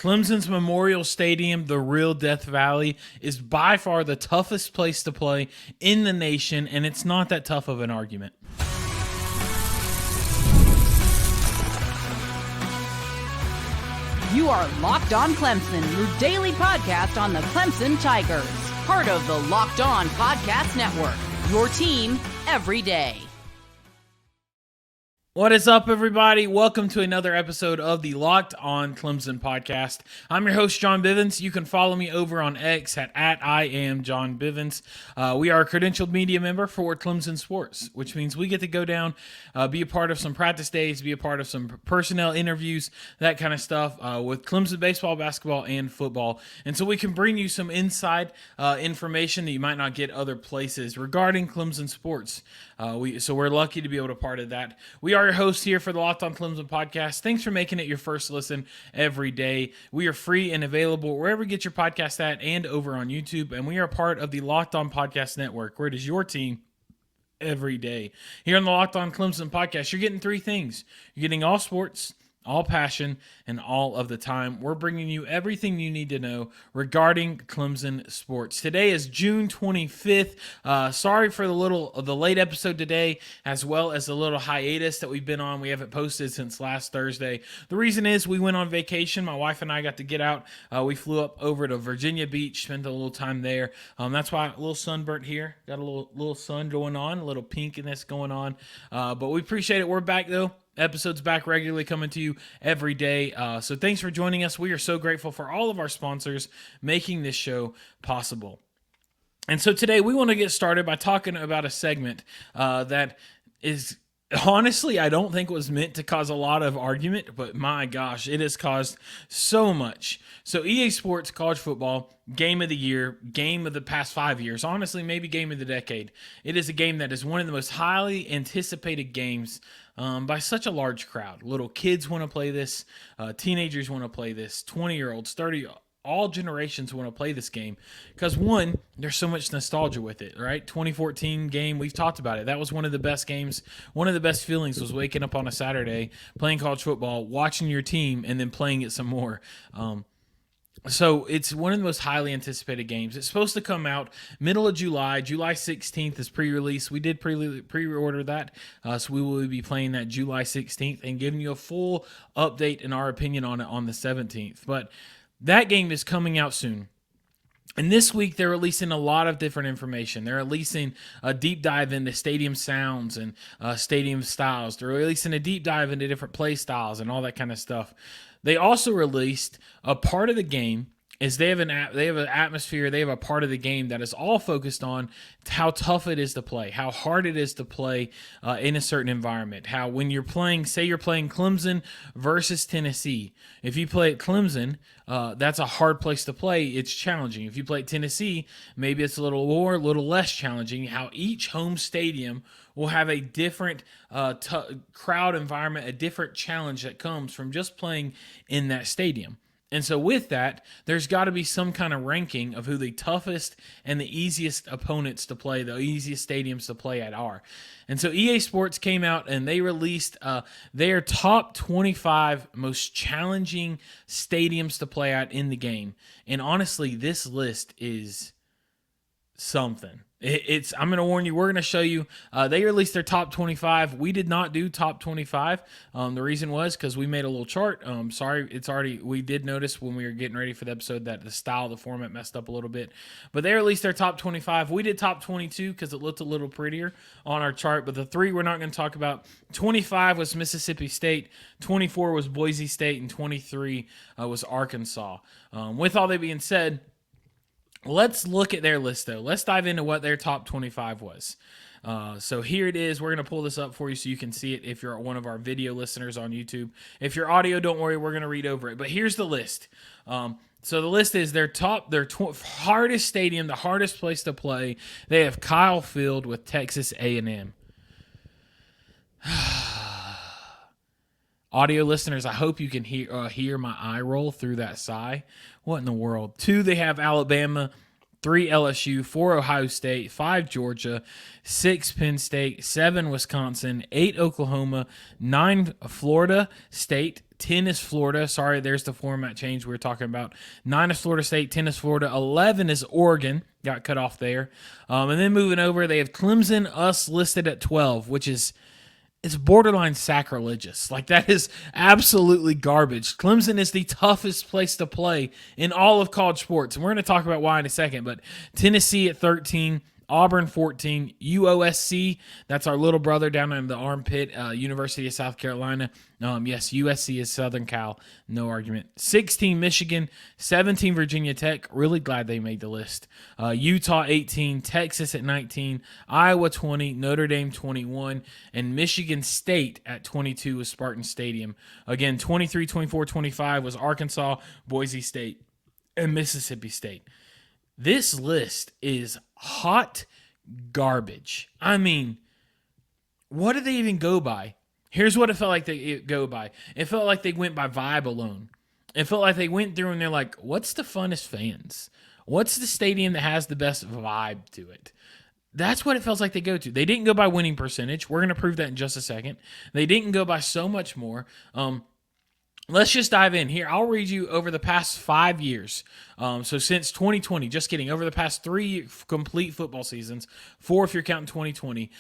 Clemson's Memorial Stadium, the real Death Valley, is by far the toughest place to play in the nation, and it's not that tough of an argument. You are Locked On Clemson, your daily podcast on the Clemson Tigers. Part of the Locked On Podcast Network, your team every day. What is up, everybody? Welcome to another episode of the Locked On Clemson podcast. I'm your host, John Bivens. You can follow me over on X at I am John Bivens. We are a credentialed media member for Clemson Sports, which means we get to go down, be a part of some practice days, be a part of some personnel interviews, that kind of stuff with Clemson baseball, basketball, and football. And so we can bring you some inside information that you might not get other places regarding Clemson sports. So we're lucky to be able to part of that. We are your hosts here for the Locked On Clemson podcast. Thanks for making it your first listen every day. We are free and available wherever you get your podcast at and over on YouTube. And we are part of the Locked On Podcast Network, where it is your team every day. Here on the Locked On Clemson podcast, you're getting three things. You're getting all sports, all passion, and all of the time. We're bringing you everything you need to know regarding Clemson sports. Today is June 25th. Sorry for the late episode today, as well as the little hiatus that we've been on. We haven't posted since last Thursday. The reason is we went on vacation. My wife and I got to get out. We flew up over to Virginia Beach, spent a little time there. That's why a little sunburnt here. Got a little sun going on, a little pinkiness going on. But we appreciate it. We're back though. Episodes back regularly coming to you every day. So thanks for joining us. We are so grateful for all of our sponsors making this show possible. And so today we want to get started by talking about a segment that is honestly, I don't think was meant to cause a lot of argument, but my gosh, it has caused so much. So EA Sports College Football Game of the Year, game of the past 5 years, honestly, maybe game of the decade. It is a game that is one of the most highly anticipated games by such a large crowd. Little kids want to play this. Teenagers want to play this. 20-year-olds, 30, all generations want to play this game because, one, there's so much nostalgia with it, right? 2014 game, we've talked about it. That was one of the best games. One of the best feelings was waking up on a Saturday, playing college football, watching your team, and then playing it some more. So it's one of the most highly anticipated games. It's supposed to come out middle of July. July 16th is pre-release. We did pre-order that, so we will be playing that July 16th and giving you a full update and our opinion on it on the 17th. But that game is coming out soon. And this week, they're releasing a lot of different information. They're releasing a deep dive into stadium sounds and stadium styles. They're releasing a deep dive into different play styles and all that kind of stuff. They also released a part of the game is they have an atmosphere, they have a part of the game that is all focused on how tough it is to play, how hard it is to play in a certain environment, how when you're playing, say you're playing Clemson versus Tennessee, if you play at Clemson, that's a hard place to play, it's challenging. If you play at Tennessee, maybe it's a little more, a little less challenging, how each home stadium will have a different crowd environment, a different challenge that comes from just playing in that stadium. And so with that, there's got to be some kind of ranking of who the toughest and the easiest opponents to play, the easiest stadiums to play at are. And so EA Sports came out and they released their top 25 most challenging stadiums to play at in the game. And honestly, this list is something. I'm going to warn you, we're going to show you, they released their top 25. We did not do top 25. The reason was because we made a little chart. We did notice when we were getting ready for the episode that the style, the format messed up a little bit. But they released their top 25. We did top 22 because it looked a little prettier on our chart. But the three we're not going to talk about. 25 was Mississippi State, 24 was Boise State, and 23 was Arkansas. With all that being said, let's look at their list, though. Let's dive into what their top 25 was. So here it is. We're going to pull this up for you so you can see it if you're one of our video listeners on YouTube. If you're audio, don't worry. We're going to read over it. But here's the list. So the list is their hardest stadium, the hardest place to play. They have Kyle Field with Texas A&M. Audio listeners, I hope you can hear my eye roll through that sigh. What in the world? 2, they have Alabama. 3 LSU, 4 Ohio State, 5 Georgia, 6 Penn State, 7 Wisconsin, 8 Oklahoma, 9 Florida State, 10 is Florida. Sorry, there's the format change we were talking about. 9 is Florida State, 10 is Florida, 11 is Oregon. Got cut off there. And then moving over, they have Clemson, us listed at 12, which is it's borderline sacrilegious. Like, that is absolutely garbage. Clemson is the toughest place to play in all of college sports, and we're going to talk about why in a second. But Tennessee at 13, Auburn 14, UOSC, that's our little brother down in the armpit, University of South Carolina. Yes, USC is Southern Cal, no argument. 16, Michigan, 17, Virginia Tech, really glad they made the list. Utah 18, Texas at 19, Iowa 20, Notre Dame 21, and Michigan State at 22 with Spartan Stadium. Again, 23, 24, 25 was Arkansas, Boise State, and Mississippi State. This list is hot garbage. I mean, what do they even go by? Here's what it felt like they go by. It felt like they went by vibe alone. It felt like they went through and they're like, what's the funnest fans? What's the stadium that has the best vibe to it? That's what it feels like they go to. They didn't go by winning percentage. We're going to prove that in just a second. They didn't go by so much more. Let's just dive in here. I'll read you over the past 5 years. So since 2020, just kidding, over the past 3 complete football seasons, 4 if you're counting 2020,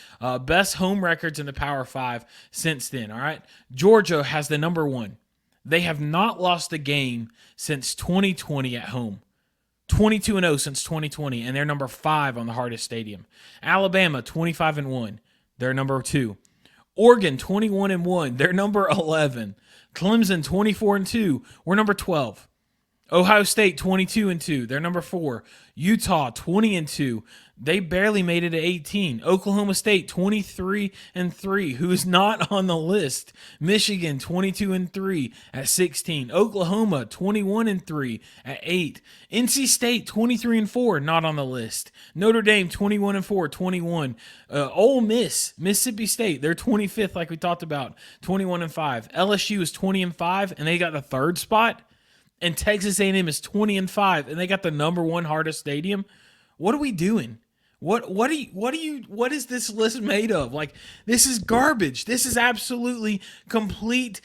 best home records in the Power 5 since then, all right? Georgia has the number 1. They have not lost a game since 2020 at home. 22-0 since 2020, and they're number 5 on the hardest stadium. Alabama, 25-1. They're number 2. Oregon, 21-1. They're number 11. Clemson, 24-2. We're number 12. Ohio State, 22-2. They're number 4. Utah, 20-2. They barely made it to 18. Oklahoma State, 23-3, who is not on the list. Michigan, 22-3 at 16. Oklahoma, 21-3 at 8. NC State, 23-4, not on the list. Notre Dame, 21-4, 21. Ole Miss, Mississippi State, they're 25th, like we talked about, 21-5. LSU is 20-5, and they got the 3rd spot. And Texas A&M is 20-5, and they got the number 1 hardest stadium. What are we doing? What is this list made of? Like, this is garbage. This is absolutely complete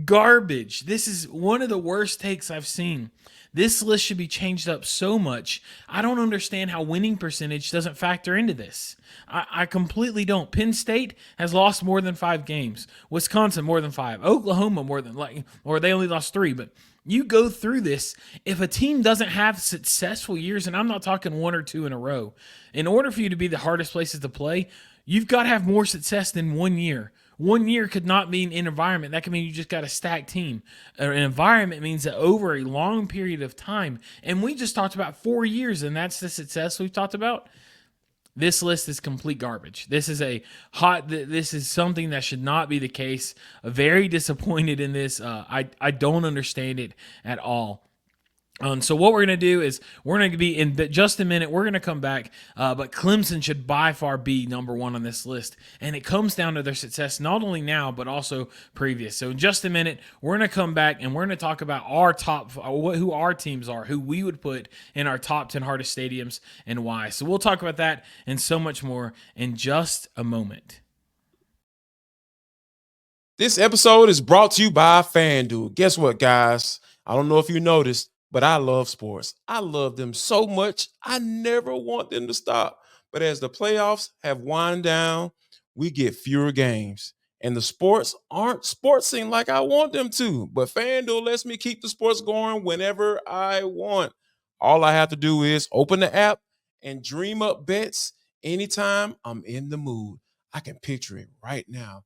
garbage. This is one of the worst takes I've seen. This list should be changed up so much. I don't understand how winning percentage doesn't factor into this. I completely don't. Penn State has lost more than 5 games. Wisconsin more than 5. Oklahoma more than, or they only lost 3. But you go through this, if a team doesn't have successful years, and I'm not talking 1 or 2 in a row, in order for you to be the hardest places to play, you've got to have more success than 1 year. 1 year could not mean an environment. That could mean you just got a stacked team. An environment means that over a long period of time, and we just talked about 4 years, and that's the success we've talked about. This list is complete garbage. This is something that should not be the case. Very disappointed in this. I don't understand it at all. So what we're going to do is we're going to be in just a minute. We're going to come back, but Clemson should by far be number 1 on this list, and it comes down to their success not only now but also previous. So in just a minute, we're going to come back and we're going to talk about our top, who our teams are, who we would put in our top 10 hardest stadiums and why. So we'll talk about that and so much more in just a moment. This episode is brought to you by FanDuel. Guess what, guys? I don't know if you noticed, but I love sports. I love them so much, I never want them to stop. But as the playoffs have wound down, we get fewer games. And the sports aren't sportsing like I want them to. But FanDuel lets me keep the sports going whenever I want. All I have to do is open the app and dream up bets anytime I'm in the mood. I can picture it right now.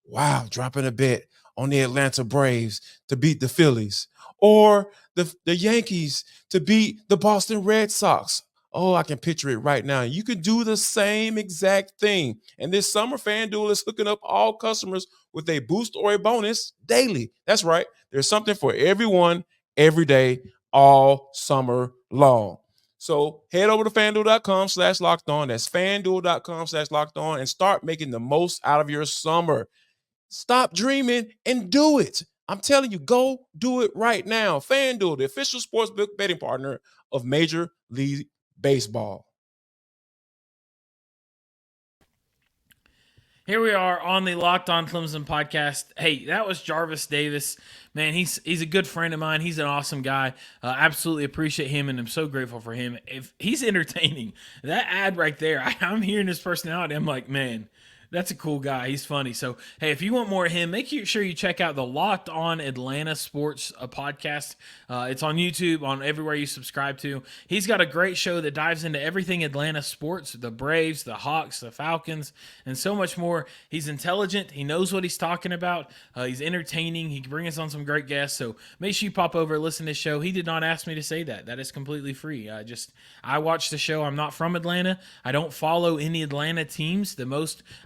Wow, dropping a bet on the Atlanta Braves to beat the Phillies, or the Yankees to beat the Boston Red Sox. Oh, I can picture it right now. You could do the same exact thing. And this summer, FanDuel is hooking up all customers with a boost or a bonus daily. That's right. There's something for everyone, every day, all summer long. So head over to FanDuel.com/lockedon. That's FanDuel.com/lockedon and start making the most out of your summer. Stop dreaming and do it. I'm telling you, go do it right now. FanDuel, the official sportsbook betting partner of Major League Baseball. Here we are on the Locked On Clemson podcast. Hey, that was Jarvis Davis. Man, he's a good friend of mine. He's an awesome guy. Absolutely appreciate him, and I'm so grateful for him. If he's entertaining, that ad right there, I'm hearing his personality. I'm like, man, that's a cool guy. He's funny. So, hey, if you want more of him, make sure you check out the Locked On Atlanta Sports podcast. It's on YouTube, on everywhere you subscribe to. He's got a great show that dives into everything Atlanta sports, the Braves, the Hawks, the Falcons, and so much more. He's intelligent. He knows what he's talking about. He's entertaining. He can bring us on some great guests. So make sure you pop over and listen to his show. He did not ask me to say that. That is completely free. I watch the show. I'm not from Atlanta. I don't follow any Atlanta teams.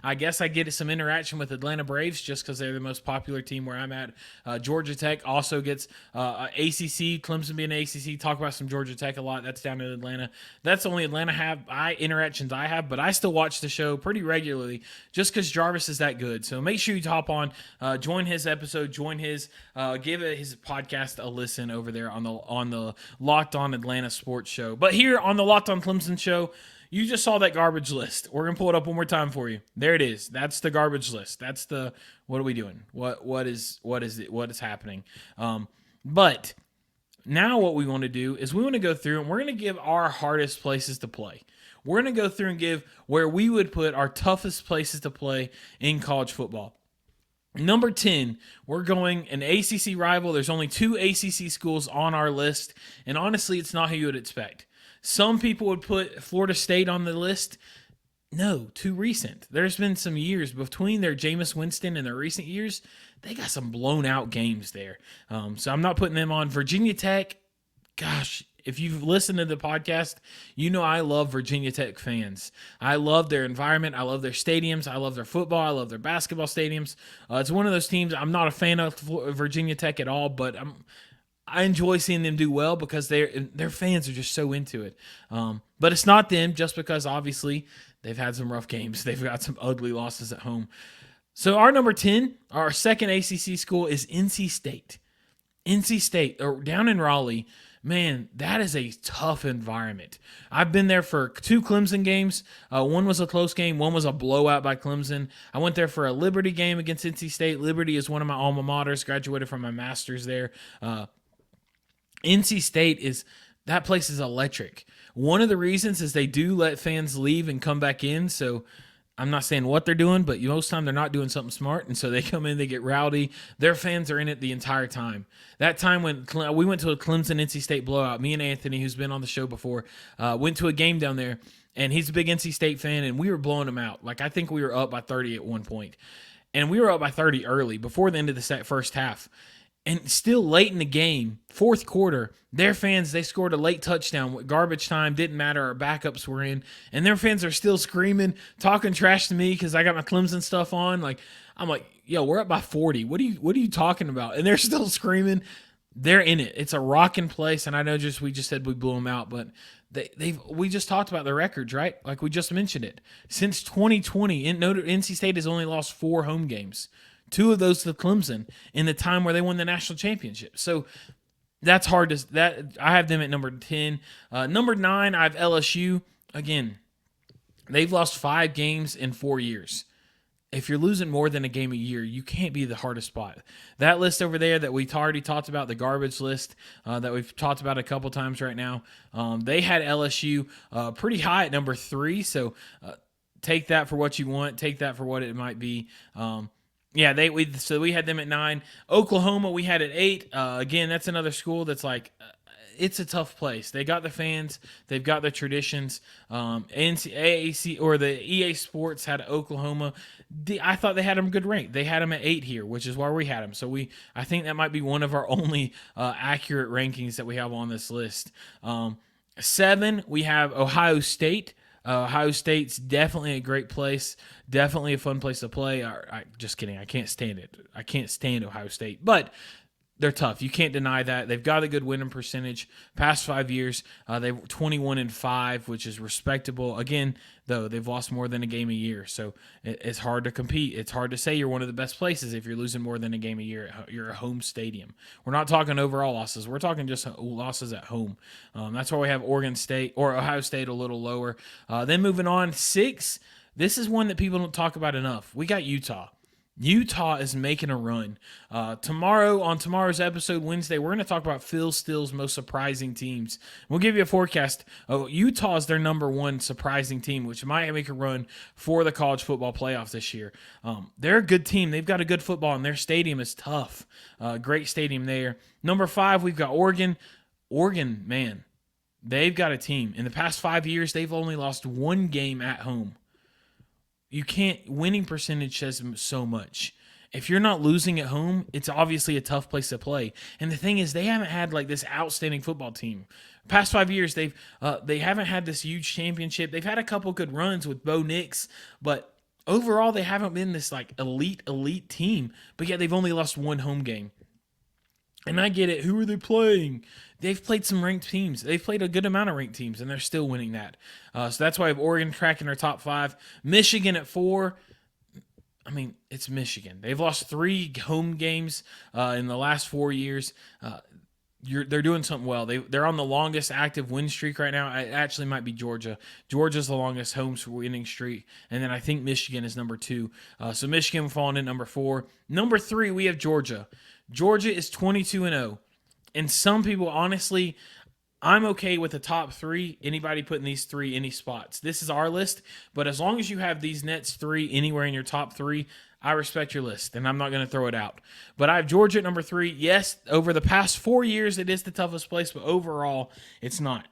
I guess I get some interaction with Atlanta Braves just because they're the most popular team where I'm at. Georgia Tech also gets ACC, Clemson being ACC. Talk about some Georgia Tech a lot. That's down in Atlanta. That's the only Atlanta interactions I have, but I still watch the show pretty regularly just because Jarvis is that good. So make sure you hop on, join his episode, give his podcast a listen over there on the Locked On Atlanta Sports show. But here on the Locked On Clemson show, you just saw that garbage list. We're going to pull it up one more time for you. There it is. That's the garbage list. That's what are we doing? What is happening? But now what we want to do is we want to go through and we're going to give our hardest places to play. We're going to go through and give where we would put our toughest places to play in college football. Number 10, we're going an ACC rival. There's only 2 ACC schools on our list, and honestly, it's not who you would expect. Some people would put Florida State on the list. No, too recent. There's been some years between their Jameis Winston and their recent years. They got some blown out games there. So I'm not putting them on. Virginia Tech, gosh, if you've listened to the podcast, you know I love Virginia Tech fans. I love their environment. I love their stadiums. I love their football. I love their basketball stadiums. It's one of those teams. I'm not a fan of Virginia Tech at all, but I enjoy seeing them do well because their fans are just so into it. But it's not them just because obviously they've had some rough games. They've got some ugly losses at home. So our number 10, our second ACC school is NC State. NC State, or down in Raleigh, man, that is a tough environment. I've been there for 2 Clemson games. One was a close game. One was a blowout by Clemson. I went there for a Liberty game against NC State. Liberty is one of my alma maters. Graduated from my master's there. NC State that place is electric. One of the reasons is they do let fans leave and come back in. So I'm not saying what they're doing, but most of the time they're not doing something smart. And so they come in, they get rowdy. Their fans are in it the entire time. That time when we went to a Clemson-NC State blowout, me and Anthony, who's been on the show before, went to a game down there, and he's a big NC State fan, and we were blowing him out. Like, I think we were up by 30 at one point. And we were up by 30 early, before the end of the first half. And still late in the game, fourth quarter, their fans, they scored a late touchdown. Garbage time, didn't matter. Our backups were in. And their fans are still screaming, talking trash to me because I got my Clemson stuff on. I'm like, yo, we're up by 40. What are you talking about? And they're still screaming. They're in it. It's a rocking place. And I know we just said we blew them out, but we just talked about the records, right? Like we just mentioned it. Since 2020, NC State has only lost 4 home games. 2 of those to Clemson in the time where they won the national championship. So that's hard I have them at number 10. Number 9, I have LSU. Again, they've lost 5 games in 4 years. If you're losing more than a game a year, you can't be the hardest spot. That list over there that we already talked about, the garbage list that we've talked about a couple times right now, they had LSU pretty high at number 3. So take that for what you want. Take that for what it might be. Yeah, we had them at 9. Oklahoma, we had at 8. Again, that's another school that's like, it's a tough place. They got the fans, they've got the traditions. AAC or the EA Sports had Oklahoma. I thought they had them good ranked. They had them at 8 here, which is why we had them. So I think that might be one of our only accurate rankings that we have on this list. 7, we have Ohio State. Ohio State's definitely a great place, definitely a fun place to play. Just kidding. I can't stand it. I can't stand Ohio State. But they're tough. You can't deny that. They've got a good winning percentage. Past 5 years, they're 21-5, which is respectable. Again, though, they've lost more than a game a year, so it's hard to compete. It's hard to say you're one of the best places if you're losing more than a game a year at your home stadium. We're not talking overall losses. We're talking just losses at home. That's why we have Oregon State or Ohio State a little lower. Then moving on, 6. This is one that people don't talk about enough. We got Utah. Utah is making a run. On tomorrow's episode, Wednesday, we're going to talk about Phil Steele's most surprising teams. We'll give you a forecast. Utah is their number 1 surprising team, which might make a run for the college football playoff this year. They're a good team. They've got a good football, and their stadium is tough. Great stadium there. Number 5, we've got Oregon. Oregon, man, they've got a team. In the past 5 years, they've only lost 1 game at home. Winning percentage says so much. If you're not losing at home, it's obviously a tough place to play. And the thing is, they haven't had like this outstanding football team. Past 5 years, they haven't had this huge championship. They've had a couple good runs with Bo Nix, but overall, they haven't been this like elite team. But yet they've only lost 1 home game. And I get it. Who are they playing? They've played some ranked teams. They've played a good amount of ranked teams, and they're still winning that. So that's why I have Oregon tracking their top 5. Michigan at 4. I mean, it's Michigan. They've lost 3 home games in the last 4 years. They're doing something well. They're on the longest active win streak right now. It actually might be Georgia. Georgia's the longest home winning streak, and then I think Michigan is number 2. So Michigan falling in number 4. Number 3, we have Georgia. Georgia is 22-0. And some people, honestly, I'm okay with the top 3. Anybody putting these 3 any spots. This is our list, but as long as you have these Nets 3 anywhere in your top 3, I respect your list, and I'm not going to throw it out. But I have Georgia at number 3. Yes, over the past 4 years, it is the toughest place, but overall, it's not.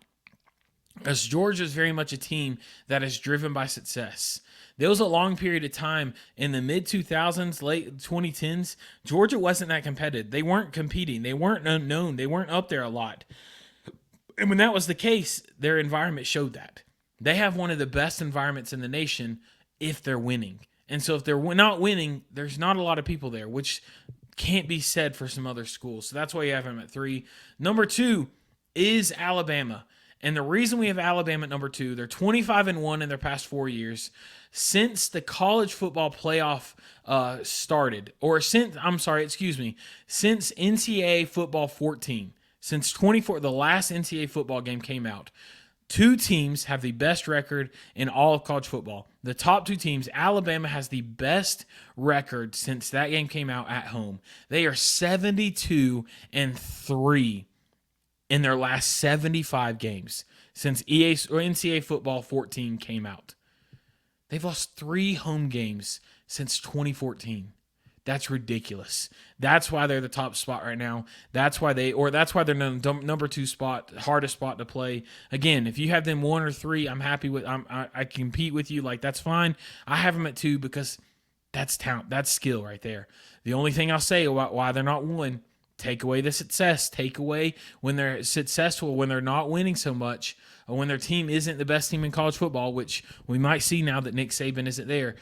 As Georgia is very much a team that is driven by success. There was a long period of time in the mid-2000s, late 2010s, Georgia wasn't that competitive. They weren't competing. They weren't unknown. They weren't up there a lot. And when that was the case, their environment showed that. They have one of the best environments in the nation if they're winning. And so if they're not winning, there's not a lot of people there, which can't be said for some other schools. So that's why you have them at 3. Number 2 is Alabama. And the reason we have Alabama at number 2, they're 25-1 in their past 4 years. Since the college football playoff started, since NCAA football 14, since 24, the last NCAA football game came out, 2 teams have the best record in all of college football. The top 2 teams, Alabama has the best record since that game came out at home. They are 72-3 in their last 75 games since NCAA football 14 came out. They've lost 3 home games since 2014. That's ridiculous. That's why they're the top spot right now. That's why they're number 2 spot, hardest spot to play. Again, if you have them 1 or 3, I'm happy with. I compete with you. Like, that's fine. I have them at 2 because that's talent. That's skill right there. The only thing I'll say about why they're not 1, take away the success. Take away when they're successful, when they're not winning so much, or when their team isn't the best team in college football, which we might see now that Nick Saban isn't there.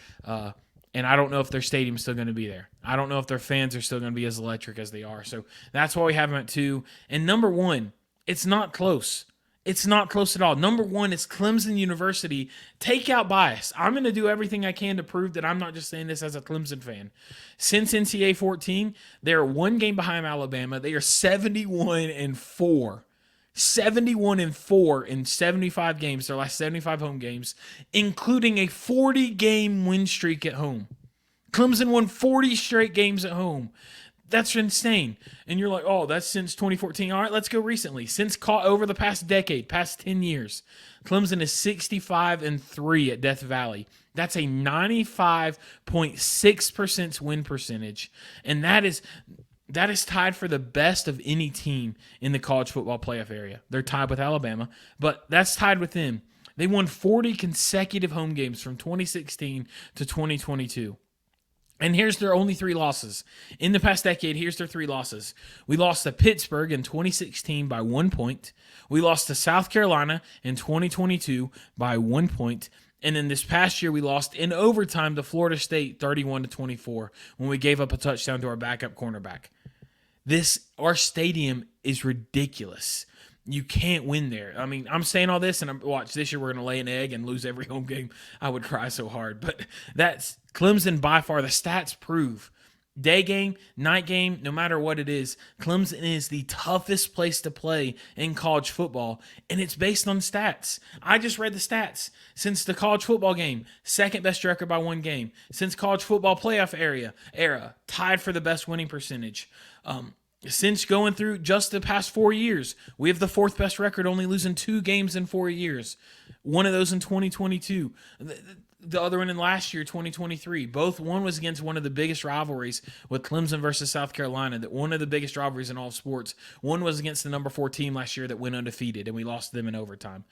And I don't know if their stadium's still going to be there. I don't know if their fans are still going to be as electric as they are. So that's why we have them at 2. And number 1, it's not close. It's not close at all. Number 1 is Clemson University. Take out bias. I'm going to do everything I can to prove that I'm not just saying this as a Clemson fan. Since NCAA 14, they're 1 game behind Alabama. They are 71-4. 71-4 in 75 games, their last 75 home games, including a 40-game win streak at home. Clemson won 40 straight games at home. That's insane. And you're like, oh, that's since 2014. All right, let's go recently. Over the past decade, past 10 years, Clemson is 65-3 at Death Valley. That's a 95.6% win percentage. And that is tied for the best of any team in the college football playoff area. They're tied with Alabama, but that's tied with them. They won 40 consecutive home games from 2016 to 2022. And here's their only 3 losses. In the past decade, here's their 3 losses. We lost to Pittsburgh in 2016 by 1 point. We lost to South Carolina in 2022 by 1 point. And then this past year, we lost in overtime to Florida State 31-24 when we gave up a touchdown to our backup cornerback. Our stadium is ridiculous. You can't win there. I mean, I'm saying all this, and watch, this year we're going to lay an egg and lose every home game. I would cry so hard. But that's Clemson by far. The stats prove. Day game, night game, no matter what it is, Clemson is the toughest place to play in college football, and it's based on stats. I just read the stats. Since the college football game, second best record by one game. Since college football playoff era, tied for the best winning percentage. Since going through just the past 4 years, we have the fourth best record, only losing 2 games in 4 years. One of those in 2022. The other one in last year, 2023. One was against one of the biggest rivalries with Clemson versus South Carolina, that one of the biggest rivalries in all of sports. One was against the number 4 team last year that went undefeated, and we lost them in overtime.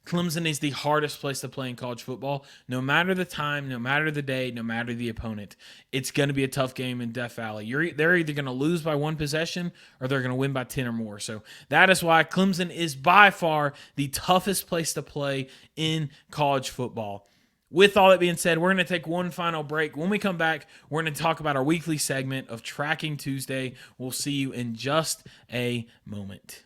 Clemson is the hardest place to play in college football. No matter the time, no matter the day, no matter the opponent, it's going to be a tough game in Death Valley. They're either going to lose by 1 possession or they're going to win by 10 or more. So that is why Clemson is by far the toughest place to play in college football. With all that being said, we're going to take one final break. When we come back, we're going to talk about our weekly segment of Tracking Tuesday. We'll see you in just a moment.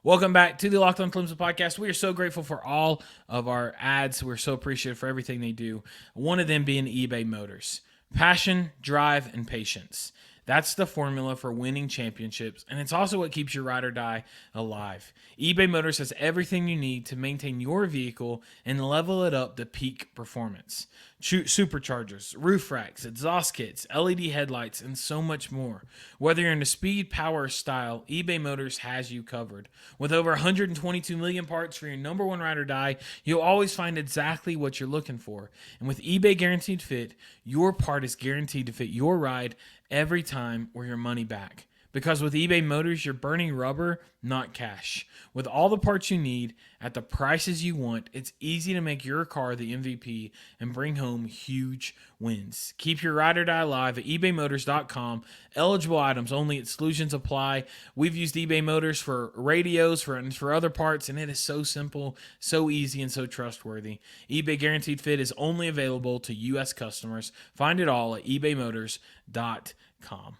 Welcome back to the Locked On Clemson podcast. We are so grateful for all of our ads. We're so appreciative for everything they do. One of them being eBay Motors. Passion, drive, and patience. That's the formula for winning championships, and it's also what keeps your ride or die alive. eBay Motors has everything you need to maintain your vehicle and level it up to peak performance. Superchargers, roof racks, exhaust kits, LED headlights, and so much more. Whether you're into speed, power, or style, eBay Motors has you covered. With over 122 million parts for your number one ride or die, you'll always find exactly what you're looking for. And with eBay Guaranteed Fit, your part is guaranteed to fit your ride every time or your money back. Because with eBay Motors, you're burning rubber, not cash. With all the parts you need at the prices you want, it's easy to make your car the MVP and bring home huge wins. Keep your ride or die alive at ebaymotors.com. Eligible items only, exclusions apply. We've used eBay Motors for radios, for other parts, and it is so simple, so easy, and so trustworthy. eBay Guaranteed Fit is only available to U.S. customers. Find it all at ebaymotors.com.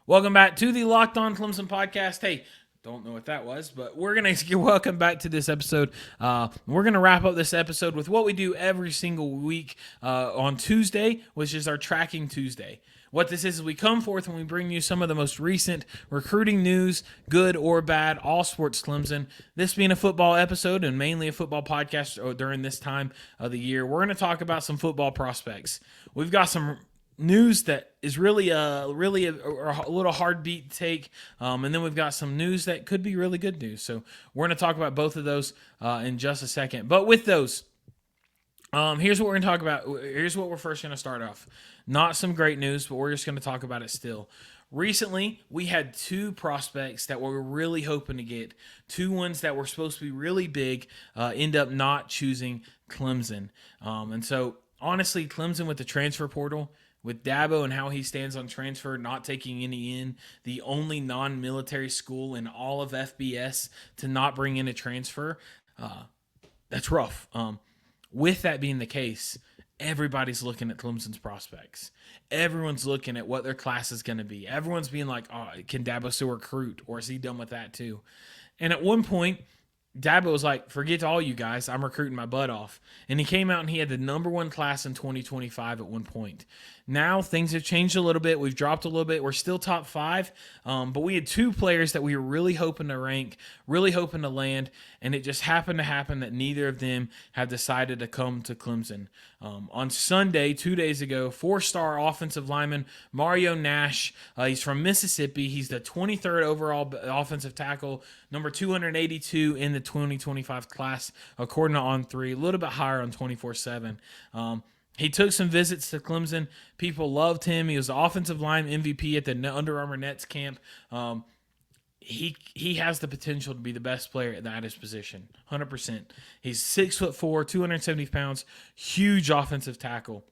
Welcome back to the Locked On Clemson podcast. Hey, don't know what that was, but we're going to welcome back to this episode. We're going to wrap up this episode with what we do every single week on Tuesday, which is our Tracking Tuesday. What this is we come forth and we bring you some of the most recent recruiting news, good or bad, all sports Clemson. This being a football episode and mainly a football podcast during this time of the year, we're going to talk about some football prospects. We've got some news that is really a little hard beat to take, and then we've got some news that could be really good news. So we're going to talk about both of those in just a second. But with those, here's what we're going to talk about. Here's what we're first going to start off. Not some great news, but we're just going to talk about it still. Recently, we had 2 prospects that we were really hoping to get. 2 ones that were supposed to be really big end up not choosing Clemson. And so, honestly, Clemson with the transfer portal, with Dabo and how he stands on transfer, not taking any in, the only non-military school in all of FBS to not bring in a transfer, that's rough. With that being the case, everybody's looking at Clemson's prospects. Everyone's looking at what their class is going to be. Everyone's being like, oh, can Dabo still recruit, or is he done with that too? And at one point, Dabo was like, forget all you guys, I'm recruiting my butt off. And he came out and he had the number 1 class in 2025 at one point. Now things have changed a little bit. We've dropped a little bit. We're still top 5, but we had 2 players that we were really hoping to rank, really hoping to land, and it just happened to happen that neither of them have decided to come to Clemson. On Sunday, 2 days ago, 4-star offensive lineman Mario Nash, he's from Mississippi. He's the 23rd overall offensive tackle, number 282 in the 2025 class, according to On3, a little bit higher on 24/7. He took some visits to Clemson. People loved him. He was the offensive line MVP at the Under Armour Nets camp. He has the potential to be the best player at his position, 100%. He's 6'4", 270 pounds, huge offensive tackle.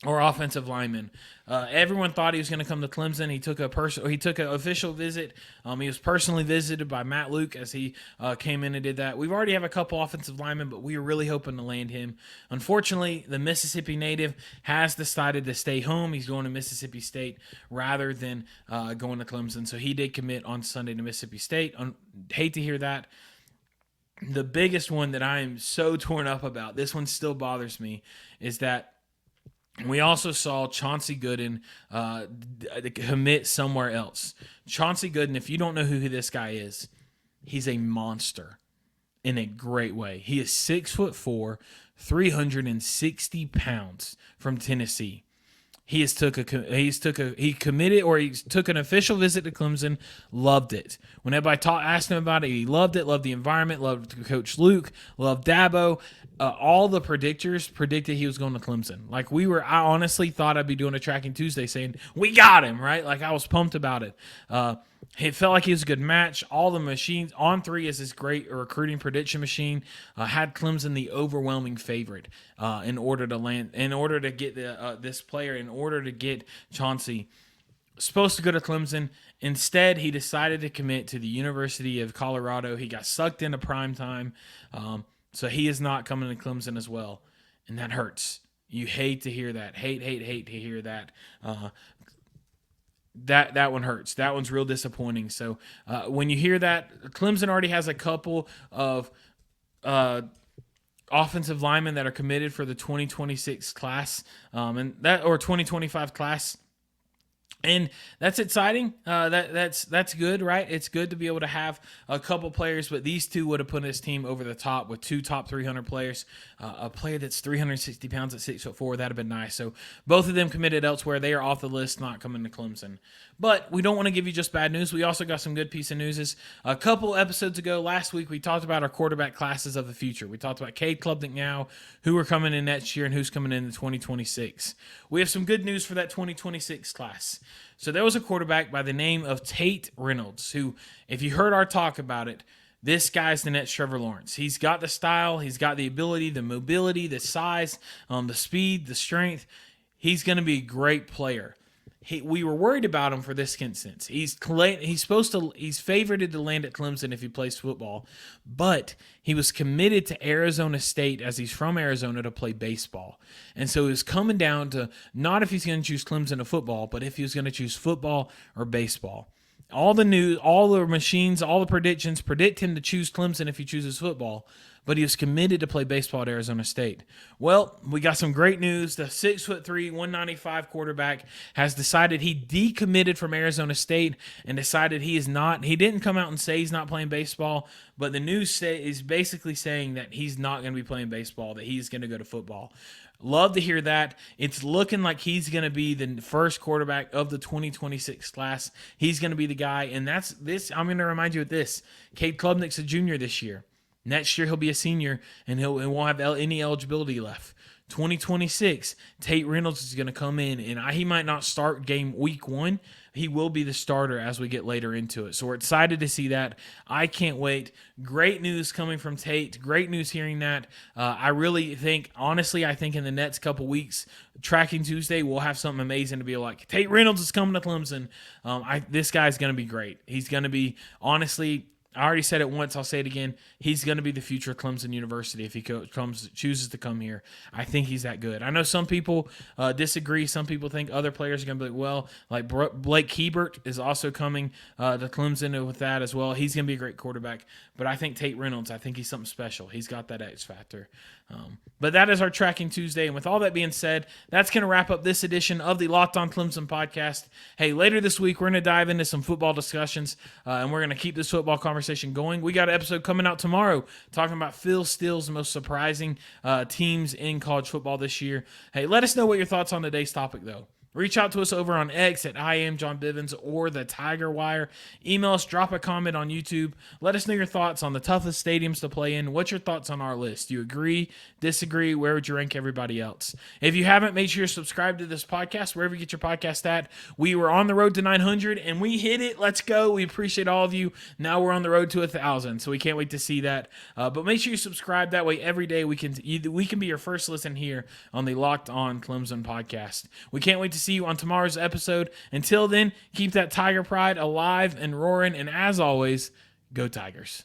or offensive lineman. Everyone thought he was going to come to Clemson. He took an official visit. He was personally visited by Matt Luke as he came in and did that. We've already have a couple offensive linemen, but we were really hoping to land him. Unfortunately, the Mississippi native has decided to stay home. He's going to Mississippi State rather than going to Clemson. So he did commit on Sunday to Mississippi State. Hate to hear that. The biggest one that I am so torn up about, this one still bothers me, is that we also saw Chauncey Gooden commit somewhere else. Chauncey Gooden, if you don't know who this guy is, he's a monster in a great way. He is 6'4", 360 pounds from Tennessee. He took an official visit to Clemson, loved it. When everybody asked him about it, he loved it, loved the environment, loved Coach Luke, loved Dabo. All the predictors predicted he was going to Clemson. I honestly thought I'd be doing a Tracking Tuesday saying, we got him, right? I was pumped about it. It felt like he was a good match. All the machines, On3 is this great recruiting prediction machine, had Clemson the overwhelming favorite in order to get this player, in order to get Chauncey. Supposed to go to Clemson. Instead, he decided to commit to the University of Colorado. He got sucked into prime time. So he is not coming to Clemson as well. And that hurts. You hate to hear that. Hate to hear that. That one hurts. That one's real disappointing. So when you hear that, Clemson already has a couple of offensive linemen that are committed for the 2026 class, or 2025 class. And that's exciting. That's good, right? It's good to be able to have a couple players, but these two would have put this team over the top with two top 300 players. A player that's 360 pounds at 6'4", that'd have been nice. So both of them committed elsewhere. They are off the list, not coming to Clemson. But we don't want to give you just bad news. We also got some good piece of news. A couple episodes ago, last week, we talked about our quarterback classes of the future. We talked about Cade Klubnik now, who are coming in next year, and who's coming in 2026. We have some good news for that 2026 class. So there was a quarterback by the name of Tait Reynolds, who, if you heard our talk about it, this guy's the next Trevor Lawrence. He's got the style, he's got the ability, the mobility, the size, the speed, the strength. He's going to be a great player. We were worried about him for this instance. He's favored to land at Clemson if he plays football, but he was committed to Arizona State as he's from Arizona to play baseball. And so it was coming down to not if he's going to choose Clemson to football, but if he was going to choose football or baseball. All the news, all the machines, all the predictions predict him to choose Clemson if he chooses football, but he was committed to play baseball at Arizona State. Well, we got some great news. The 6'3", 195 quarterback has decided he decommitted from Arizona State and decided he didn't come out and say he's not playing baseball, but the news is basically saying that he's not going to be playing baseball, that he's going to go to football. Love to hear that. It's looking like he's going to be the first quarterback of the 2026 class. He's going to be the guy, and that's this. I'm going to remind you of this. Cade Klubnik's a junior this year. Next year he'll be a senior, and he won't have any eligibility left. 2026, Tait Reynolds is going to come in, and he might not start week 1. He will be the starter as we get later into it. So we're excited to see that. I can't wait. Great news coming from Tait. Great news hearing that. I really think, honestly, I think in the next couple weeks, Tracking Tuesday, we'll have something amazing to be like, Tait Reynolds is coming to Clemson. This guy's going to be great. He's going to be, honestly, I already said it once, I'll say it again. He's going to be the future of Clemson University if he chooses to come here. I think he's that good. I know some people disagree. Some people think other players are going to be like Blake Hebert is also coming to Clemson with that as well. He's going to be a great quarterback. But I think Tait Reynolds, I think he's something special. He's got that X factor. But that is our Tracking Tuesday. And with all that being said, that's going to wrap up this edition of the Locked On Clemson podcast. Hey, later this week, we're going to dive into some football discussions, and we're going to keep this football conversation going. We got an episode coming out tomorrow talking about Phil Steele's most surprising teams in college football this year. Hey, let us know what your thoughts on today's topic, though. Reach out to us over on X at I am John Bivens or the Tiger Wire. Email us, drop a comment on YouTube. Let us know your thoughts on the toughest stadiums to play in. What's your thoughts on our list? Do you agree, disagree? Where would you rank everybody else? If you haven't, make sure you subscribe to this podcast, wherever you get your podcast at. We were on the road to 900 and we hit it. Let's go. We appreciate all of you. Now we're on the road to 1,000, so we can't wait to see that. But make sure you subscribe. That way every day we can be your first listen here on the Locked On Clemson podcast. We can't wait to see you on tomorrow's episode. Until then, keep that Tiger pride alive and roaring, and as always, go Tigers.